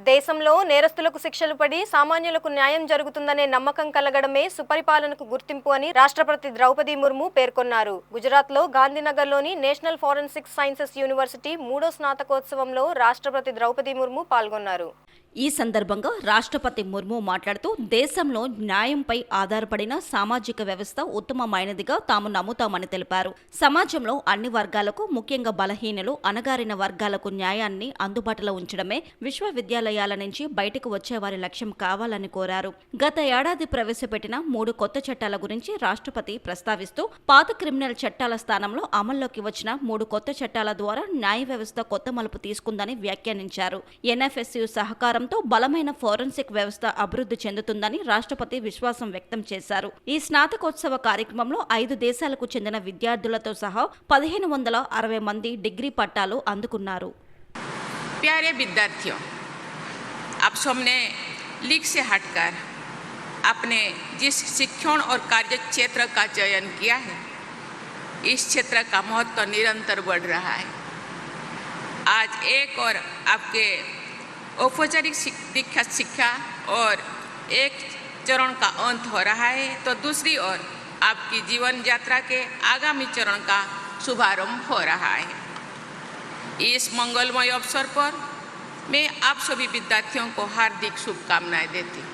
దేశంలో నేరస్తులకు శిక్షలు పడి సామాన్యులకు న్యాయం జరుగుతుందనే నమ్మకం కలగడమే సుపరిపాలనకు గుర్తింపు అని రాష్ట్రపతి ద్రౌపది ముర్ము పేర్కొన్నారు. గుజరాత్లో గాంధీనగర్లోని నేషనల్ ఫోరెన్సిక్ సైన్సెస్ యూనివర్సిటీ 3వ స్నాతకోత్సవంలో రాష్ట్రపతి ద్రౌపది ముర్ము పాల్గొన్నారు. ఈ సందర్భంగా రాష్ట్రపతి ముర్ము మాట్లాడుతూ దేశంలో న్యాయంపై ఆధారపడిన సామాజిక వ్యవస్థ ఉత్తమమైనదిగా తాము నమ్ముతామని తెలిపారు. సమాజంలో అన్ని వర్గాలకు, ముఖ్యంగా బలహీనులు, అణగారిన వర్గాలకు న్యాయాన్ని అందుబాటులో ఉంచడమే విశ్వవిద్యాలయాల నుంచి బయటకు వచ్చేవారి లక్ష్యం కావాలని కోరారు. గత ఏడాది ప్రవేశపెట్టిన 3 కొత్త చట్టాల గురించి రాష్ట్రపతి ప్రస్తావిస్తూ పాత క్రిమినల్ చట్టాల స్థానంలో అమల్లోకి వచ్చిన 3 కొత్త చట్టాల ద్వారా న్యాయ వ్యవస్థ కొత్త మలుపు తీసుకుందని వ్యాఖ్యానించారు. ఎన్ఎఫ్ఎస్యు సహకారం బలమైన ఫోరెన్సిక్ వ్యవస్థ అభివృద్ధి చెందుతుందని రాష్ట్రపతి విశ్వాసం వ్యక్తం చేశారు. ఈ స్నాతకోత్సవ కార్యక్రమంలో 5 దేశాలకు చెందిన విద్యార్థులతో సహా 1560 మంది డిగ్రీ పట్టాలు అందుకున్నారు. प्यारे विद्यार्थियों, आप सबने लीग से हटकर अपने जिस शिक्षण और कार्य क्षेत्र का चयन किया है, इस क्षेत्र का महत्व निरंतर बढ़ रहा है. आज एक और आपके औपचारिक दीक्षा शिक्षा और एक चरण का अंत हो रहा है, तो दूसरी ओर आपकी जीवन यात्रा के आगामी चरण का शुभारंभ हो रहा है. इस मंगलमय अवसर पर मैं आप सभी विद्यार्थियों को हार्दिक शुभकामनाएं देती हूँ.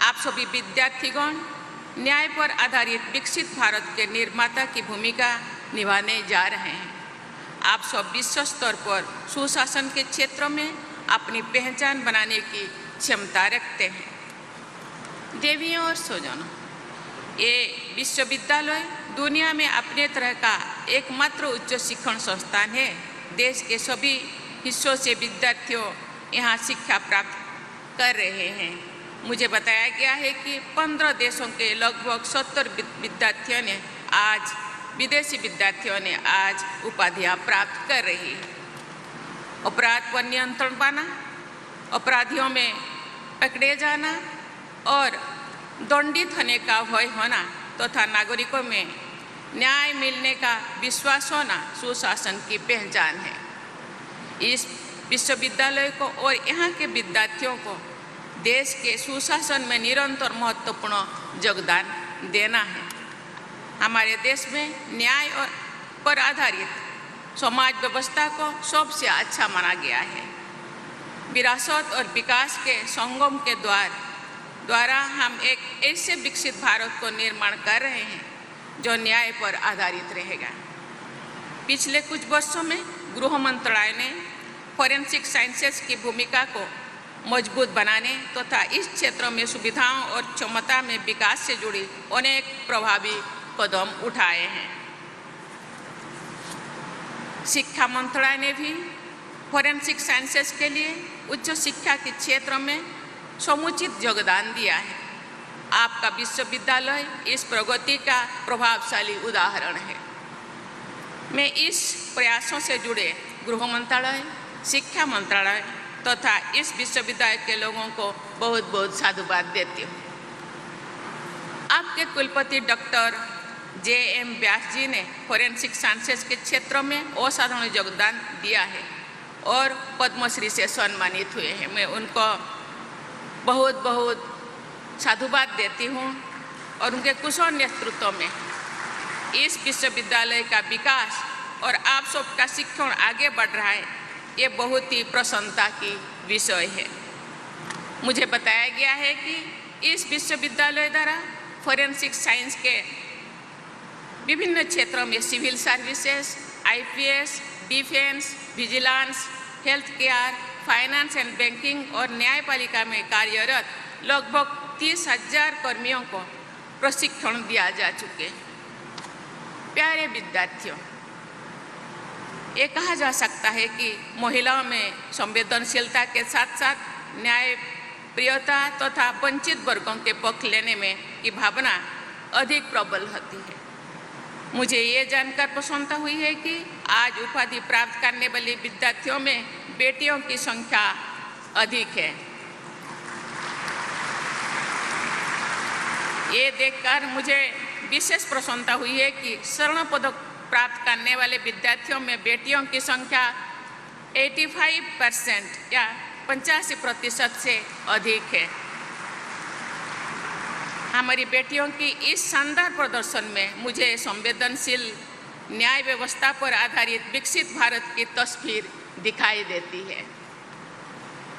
आप सभी विद्यार्थीगण न्याय पर आधारित विकसित भारत के निर्माता की भूमिका निभाने जा रहे हैं. आप सब विश्व स्तर पर सुशासन के क्षेत्र में अपनी पहचान बनाने की क्षमता रखते हैं. देवियों और स्वजनों, ये विश्वविद्यालय दुनिया में अपने तरह का एकमात्र उच्च शिक्षण संस्थान है. देश के सभी हिस्सों से विद्यार्थियों यहाँ शिक्षा प्राप्त कर रहे हैं. मुझे बताया गया है कि 15 देशों के लगभग 70 विदेशी विद्यार्थियों ने आज उपाधियाँ प्राप्त कर रही है. अपराध पर नियंत्रण पाना, अपराधियों में पकड़े जाना और दंडित होने का भय होना तथा नागरिकों में न्याय मिलने का विश्वास होना सुशासन की पहचान है. इस विश्वविद्यालय को और यहाँ के विद्यार्थियों को देश के सुशासन में निरंतर महत्वपूर्ण योगदान देना है. हमारे देश में न्याय पर आधारित समाज व्यवस्था को सबसे अच्छा माना गया है. विरासत और विकास के संगम के द्वारा हम एक ऐसे विकसित भारत को निर्माण कर रहे हैं जो न्याय पर आधारित रहेगा. पिछले कुछ वर्षों में गृह मंत्रालय ने फॉरेंसिक साइंसेस की भूमिका को मजबूत बनाने तथा इस क्षेत्र में सुविधाओं और क्षमता में विकास से जुड़ी अनेक प्रभावी कदम उठाए हैं. शिक्षा मंत्रालय ने भी फॉरेंसिक साइंसेस के लिए उच्च शिक्षा के क्षेत्र में समुचित योगदान दिया है. आपका विश्वविद्यालय इस प्रगति का प्रभावशाली उदाहरण है. मैं इस प्रयासों से जुड़े गृह मंत्रालय, शिक्षा मंत्रालय तथा इस विश्वविद्यालय के लोगों को बहुत बहुत साधुवाद देती हूँ. आपके कुलपति डॉक्टर JM व्यास जी ने फॉरेंसिक साइंसेस के क्षेत्र में असाधारण योगदान दिया है और पद्मश्री से सम्मानित हुए हैं. मैं उनको बहुत बहुत साधुवाद देती हूँ और उनके कुशल नेतृत्व में इस विश्वविद्यालय का विकास और आप सबका शिक्षण आगे बढ़ रहा है, ये बहुत ही प्रसन्नता की विषय है. मुझे बताया गया है कि इस विश्वविद्यालय द्वारा फॉरेंसिक साइंस के विभिन्न क्षेत्रों में civil services, IPS, defence, vigilance, health care, finance and banking और न्यायपालिका में कार्यरत लगभग 30,000 कर्मियों को प्रशिक्षण दिया जा चुके. प्यारे विद्यार्थियों, ये कहा जा सकता है कि महिलाओं में संवेदनशीलता के साथ साथ न्याय प्रियता तथा वंचित वर्गों के पक्ष लेने में की भावना अधिक प्रबल होती है. मुझे ये जानकर प्रसन्नता हुई है कि आज उपाधि प्राप्त करने वाले विद्यार्थियों में बेटियों की संख्या अधिक है. ये देखकर मुझे विशेष प्रसन्नता हुई है कि स्वर्ण पदक प्राप्त करने वाले विद्यार्थियों में बेटियों की संख्या 85% या 85% से अधिक है। हमारी बेटियों की इस शानदार प्रदर्शन में मुझे संवेदनशील न्याय व्यवस्था पर आधारित विकसित भारत की तस्वीर दिखाई देती है।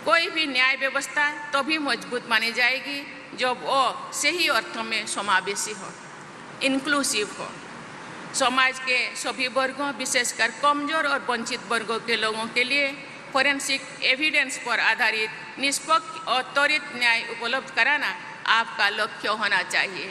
कोई भी न्याय व्यवस्था तभी मजबूत मानी जाएगी जब वो सही अर्थों में समावेशी हो, इंक्लूसिव हो। समाज के सभी वर्गों, विशेषकर कमजोर और वंचित वर्गों के लोगों के लिए फोरेंसिक एविडेंस पर आधारित निष्पक्ष और त्वरित न्याय उपलब्ध कराना आपका लक्ष्य होना चाहिए।